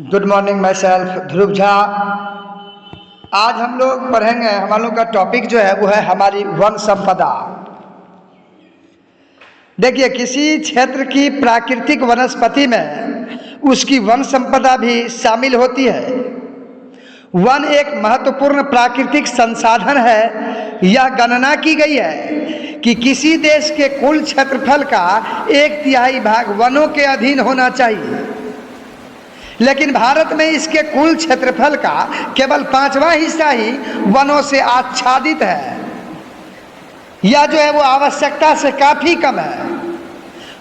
Good morning, my self ध्रुव झा। आज हम लोग पढ़ेंगे, हम लोग का टॉपिक जो है वो है हमारी वन संपदा। देखिए, किसी क्षेत्र की प्राकृतिक वनस्पति में उसकी वन संपदा भी शामिल होती है। वन एक महत्वपूर्ण प्राकृतिक संसाधन है। यह गणना की गई है कि किसी देश के कुल क्षेत्रफल का 1/3 भाग वनों के अधीन होना चाहिए, लेकिन भारत में इसके कुल क्षेत्रफल का केवल 5वां हिस्सा ही वनों से आच्छादित है। यह जो है वो आवश्यकता से काफी कम है।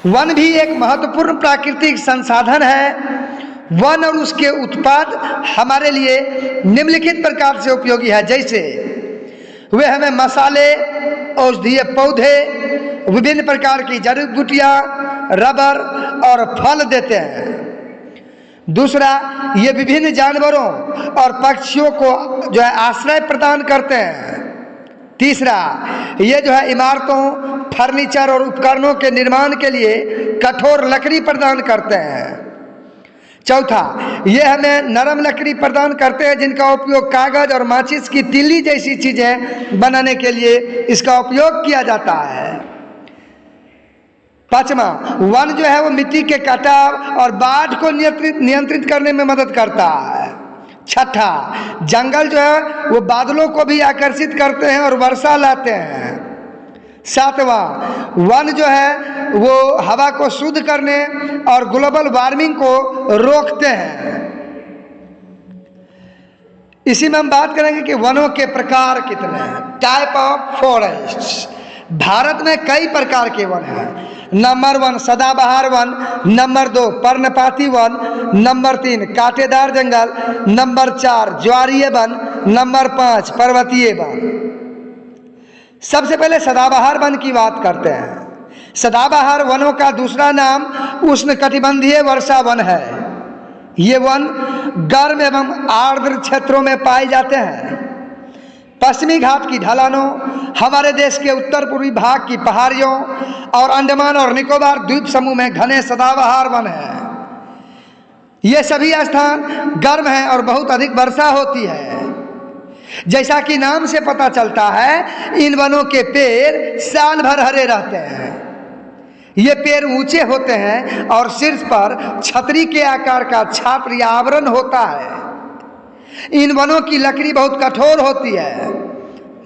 वन भी एक महत्वपूर्ण प्राकृतिक संसाधन है। वन और उसके उत्पाद हमारे लिए निम्नलिखित प्रकार से उपयोगी है, जैसे वे हमें मसाले, औषधीय पौधे, विभिन्न प्रकार की जड़ी बूटियां, रबर और फल देते हैं। दूसरा, ये विभिन्न जानवरों और पक्षियों को जो है आश्रय प्रदान करते हैं। तीसरा, ये जो है इमारतों, फर्नीचर और उपकरणों के निर्माण के लिए कठोर लकड़ी प्रदान करते हैं। चौथा, ये हमें नरम लकड़ी प्रदान करते हैं जिनका उपयोग कागज और माचिस की तिल्ली जैसी चीजें बनाने के लिए इसका उपयोग किया जाता है। पांचवा, वन जो है वो मिट्टी के कटाव और बाढ़ को नियंत्रित करने में मदद करता है। छठा, जंगल जो है वो बादलों को भी आकर्षित करते हैं और वर्षा लाते हैं। सातवां, वन जो है वो हवा को शुद्ध करने और ग्लोबल वार्मिंग को रोकते हैं। इसी में हम बात करेंगे कि वनों के प्रकार कितने हैं। Type of forest. भारत में कई प्रकार के वन हैं। नंबर 1 सदाबहार वन, नंबर 2 पर्णपाती वन, नंबर 3 कांटेदार जंगल, नंबर 4 ज्वारीय वन, नंबर 5 पर्वतीय वन। सबसे पहले सदाबहार वन की बात करते हैं। सदाबहार वनों का दूसरा नाम उष्णकटिबंधीय वर्षा वन है। ये वन गर्म एवं आर्द्र क्षेत्रों में पाए जाते हैं। पश्चिमी घाट की ढलानों, हमारे देश के उत्तर पूर्वी भाग की पहाड़ियों और अंडमान और निकोबार द्वीप समूह में घने सदाबहार वन हैं। ये सभी स्थान गर्म हैं और बहुत अधिक वर्षा होती है। जैसा कि नाम से पता चलता है, इन वनों के पेड़ साल भर हरे रहते हैं। ये पेड़ ऊंचे होते हैं और शीर्ष पर छतरी के आकार का छात्र या आवरण होता है। इन वनों की लकड़ी बहुत कठोर होती है।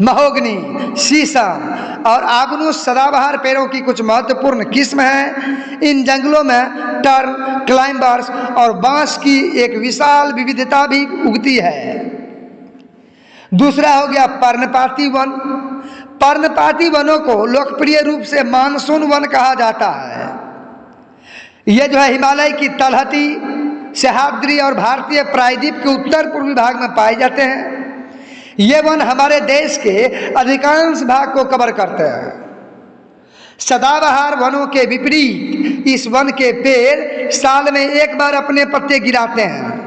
महोगनी, शीशम और आबनूस सदाबहार पेड़ों की कुछ महत्वपूर्ण किस्म हैं। इन जंगलों में टर्न, क्लाइंबर्स और बांस की एक विशाल विविधता भी उगती है। दूसरा हो गया पर्णपाती वन। पर्णपाती वनों को लोकप्रिय रूप से मानसून वन कहा जाता है। यह जो है हिमालय की तलहटी, सह्याद्री और भारतीय प्रायद्वीप के उत्तर पूर्वी भाग में पाए जाते हैं। ये वन हमारे देश के अधिकांश भाग को कवर करते हैं। सदाबहार वनों के विपरीत इस वन के पेड़ साल में एक बार अपने पत्ते गिराते हैं।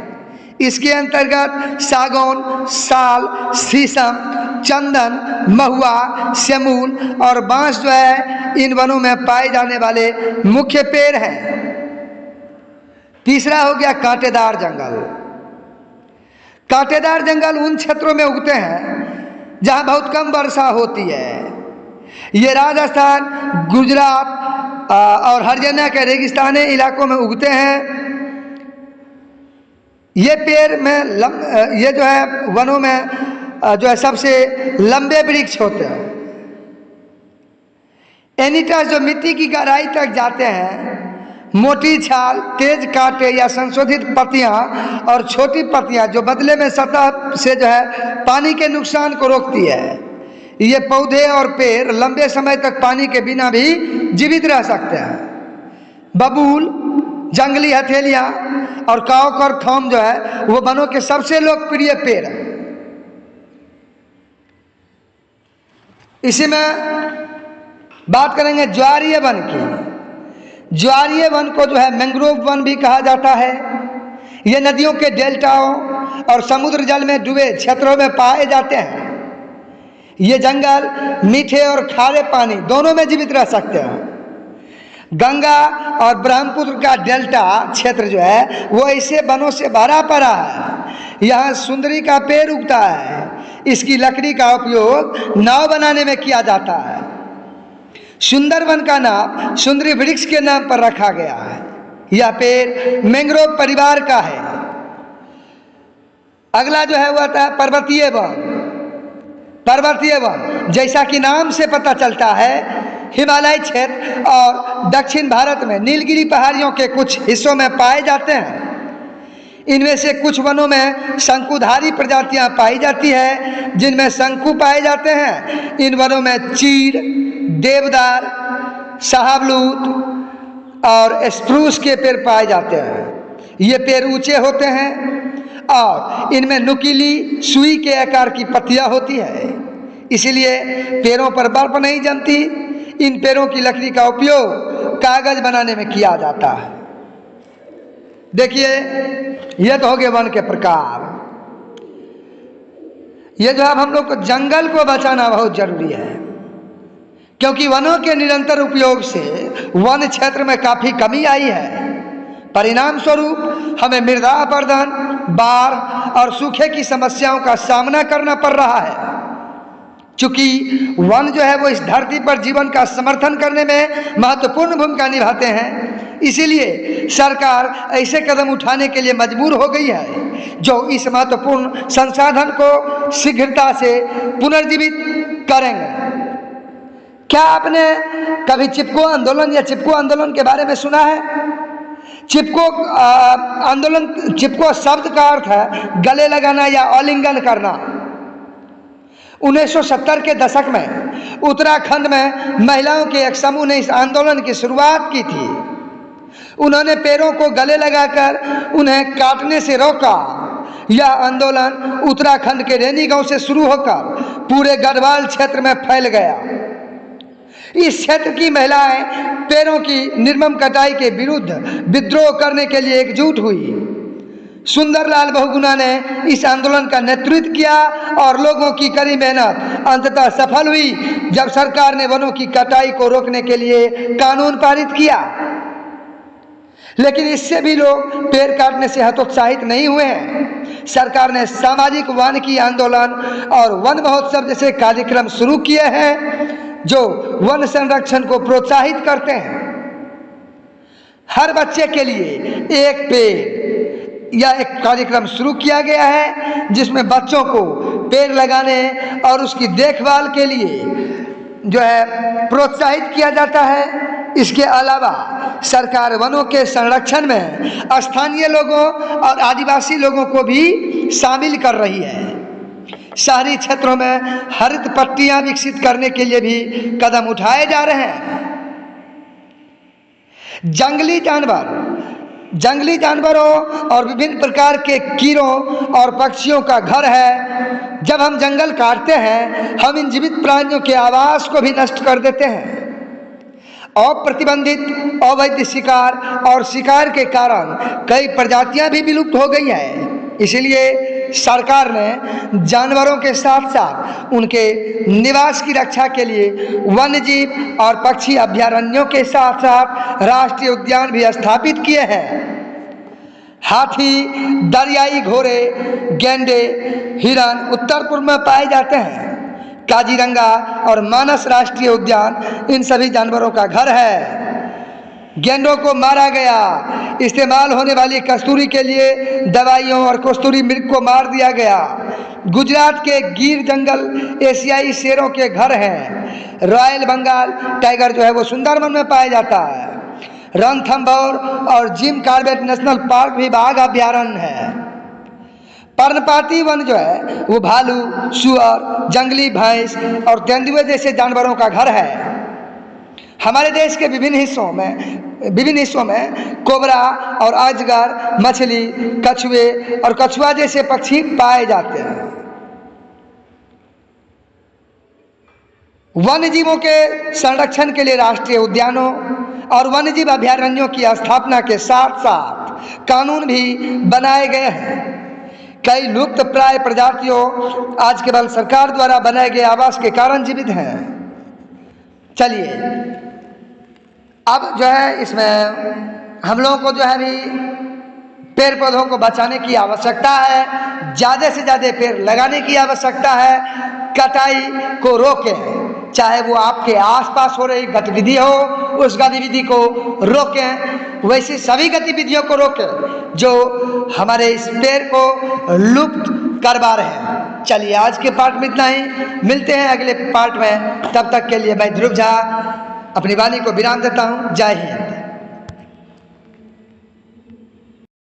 इसके अंतर्गत सागौन, साल, शीशम, चंदन, महुआ, सेमूल और बांस जो है इन वनों में पाए जाने वाले मुख्य पेड़ हैं। तीसरा हो गया कांटेदार जंगल। कांटेदार जंगल उन क्षेत्रों में उगते हैं जहां बहुत कम वर्षा होती है। ये राजस्थान, गुजरात और हरियाणा के रेगिस्तानी इलाकों में उगते हैं। ये पेड़ में ये जो है वनों में जो है सबसे लंबे वृक्ष होते हैं। एनीटस जो मिट्टी की गहराई तक जाते हैं। मोटी छाल, तेज कांटे या संशोधित पत्तियां और छोटी पत्तियां जो बदले में सतह से जो है पानी के नुकसान को रोकती है। ये पौधे और पेड़ लंबे समय तक पानी के बिना भी जीवित रह सकते हैं। बबूल, जंगली हथेलियां और काउकर थॉम जो है वो वनों के सबसे लोकप्रिय पेड़ हैं। इसी में बात करेंगे ज्वारीय वन की। ज्वारीय वन को जो है मैंग्रोव वन भी कहा जाता है। ये नदियों के डेल्टाओं और समुद्र जल में डूबे क्षेत्रों में पाए जाते हैं। ये जंगल मीठे और खारे पानी दोनों में जीवित रह सकते हैं। गंगा और ब्रह्मपुत्र का डेल्टा क्षेत्र जो है वो ऐसे वनों से भरा पड़ा है। यहाँ सुंदरी का पेड़ उगता है, इसकी लकड़ी का उपयोग नाव बनाने में किया जाता है। सुंदरवन का नाम सुंदरी वृक्ष के नाम पर रखा गया है। यह पेड़ मैंग्रोव परिवार का है। अगला जो है वो आता है पर्वतीय वन। पर्वतीय वन जैसा कि नाम से पता चलता है, हिमालय क्षेत्र और दक्षिण भारत में नीलगिरी पहाड़ियों के कुछ हिस्सों में पाए जाते हैं। इनमें से कुछ वनों में शंकुधारी प्रजातियां पाई जाती है, जिनमें शंकु पाए जाते हैं। इन वनों में चीड़, देवदार, शाहबलूत और स्प्रूस के पेड़ पाए जाते हैं। ये पेड़ ऊंचे होते हैं और इनमें नुकीली सुई के आकार की पत्तियां होती है, इसलिए पेड़ों पर बर्फ नहीं जमती। इन पेड़ों की लकड़ी का उपयोग कागज बनाने में किया जाता है। देखिए, ये तो हो गए वन के प्रकार। ये जो अब हम लोग को जंगल को बचाना बहुत जरूरी है, क्योंकि वनों के निरंतर उपयोग से वन क्षेत्र में काफी कमी आई है। परिणाम स्वरूप हमें मृदा अपरदन, बाढ़ और सूखे की समस्याओं का सामना करना पड़ रहा है। चूंकि वन जो है वो इस धरती पर जीवन का समर्थन करने में महत्वपूर्ण भूमिका निभाते हैं, इसीलिए सरकार ऐसे कदम उठाने के लिए मजबूर हो गई है जो इस महत्वपूर्ण संसाधन को शीघ्रता से पुनर्जीवित करेंगे। क्या आपने कभी चिपको आंदोलन या चिपको आंदोलन के बारे में सुना है? चिपको आंदोलन, चिपको शब्द का अर्थ है गले लगाना या आलिंगन करना। 1970 के दशक में उत्तराखंड में महिलाओं के एक समूह ने इस आंदोलन की शुरुआत की थी। उन्होंने पेड़ों को गले लगाकर उन्हें काटने से रोका। यह आंदोलन उत्तराखंड के रैनी गांव से शुरू होकर पूरे गढ़वाल क्षेत्र में फैल गया। इस क्षेत्र की महिलाएं पेड़ों की निर्मम कटाई के विरुद्ध विद्रोह करने के लिए एकजुट हुई। सुंदरलाल बहुगुणा ने इस आंदोलन का नेतृत्व किया और लोगों की कड़ी मेहनत अंततः सफल हुई जब सरकार ने वनों की कटाई को रोकने के लिए कानून पारित किया। लेकिन इससे भी लोग पेड़ काटने से हतोत्साहित नहीं हुए हैं। सरकार ने सामाजिक वानिकी आंदोलन और वन महोत्सव जैसे कार्यक्रम शुरू किए हैं जो वन संरक्षण को प्रोत्साहित करते हैं। हर बच्चे के लिए एक पेड़ या एक कार्यक्रम शुरू किया गया है जिसमें बच्चों को पेड़ लगाने और उसकी देखभाल के लिए जो है प्रोत्साहित किया जाता है। इसके अलावा सरकार वनों के संरक्षण में स्थानीय लोगों और आदिवासी लोगों को भी शामिल कर रही है। शहरी क्षेत्रों में हरित पट्टियां विकसित करने के लिए भी कदम उठाए जा रहे हैं। जंगली जानवरों और विभिन्न प्रकार के कीड़ों और पक्षियों का घर है। जब हम जंगल काटते हैं, हम इन जीवित प्राणियों के आवास को भी नष्ट कर देते हैं। अप्रतिबंधित अवैध शिकार और शिकार के कारण कई प्रजातियां भी विलुप्त हो गई हैं। इसलिए सरकार ने जानवरों के साथ साथ उनके निवास की रक्षा के लिए वन्य जीव और पक्षी अभयारण्यों के साथ साथ राष्ट्रीय उद्यान भी स्थापित किए हैं। हाथी, दरियाई घोड़े, गेंडे, हिरण उत्तर पूर्व में पाए जाते हैं। काजीरंगा और मानस राष्ट्रीय उद्यान इन सभी जानवरों का घर है। गेंडों को मारा गया। इस्तेमाल होने वाली कस्तूरी के लिए दवाइयों और कस्तूरी मृग को मार दिया गया। गुजरात के गिर जंगल एशियाई शेरों के घर हैं। रॉयल बंगाल टाइगर जो है वो सुंदरवन में पाया जाता है। रणथंभौर और जिम कॉर्बेट नेशनल पार्क भी बाघ अभ्यारण्य है। पर्णपाती वन जो है वो भालू, सुअर, जंगली भैंस और तेंदुए जैसे जानवरों का घर है। हमारे देश के विभिन्न हिस्सों में कोबरा और अजगर, मछली, कछुए और कछुआ जैसे पक्षी पाए जाते हैं। वन्य जीवों के संरक्षण के लिए राष्ट्रीय उद्यानों और वन्य जीव अभयारण्यों की स्थापना के साथ साथ कानून भी बनाए गए हैं। कई लुप्त प्राय प्रजातियों आज केवल सरकार द्वारा बनाए गए आवास के कारण जीवित हैं। चलिए अब जो है इसमें हम लोगों को जो है अभी पेड़ पौधों को बचाने की आवश्यकता है, ज़्यादा से ज़्यादा पेड़ लगाने की आवश्यकता है, कटाई को रोकें, चाहे वो आपके आसपास हो रही गतिविधि हो उस गतिविधि को रोकें, वैसी सभी गतिविधियों को रोकें जो हमारे इस पेड़ को लुप्त करवा रहे हैं। चलिए आज के पार्ट में इतना ही, मिलते हैं अगले पार्ट में, तब तक के लिए मैं ध्रुव झा अपनी वाणी को विराम देता हूँ। जय हिंद।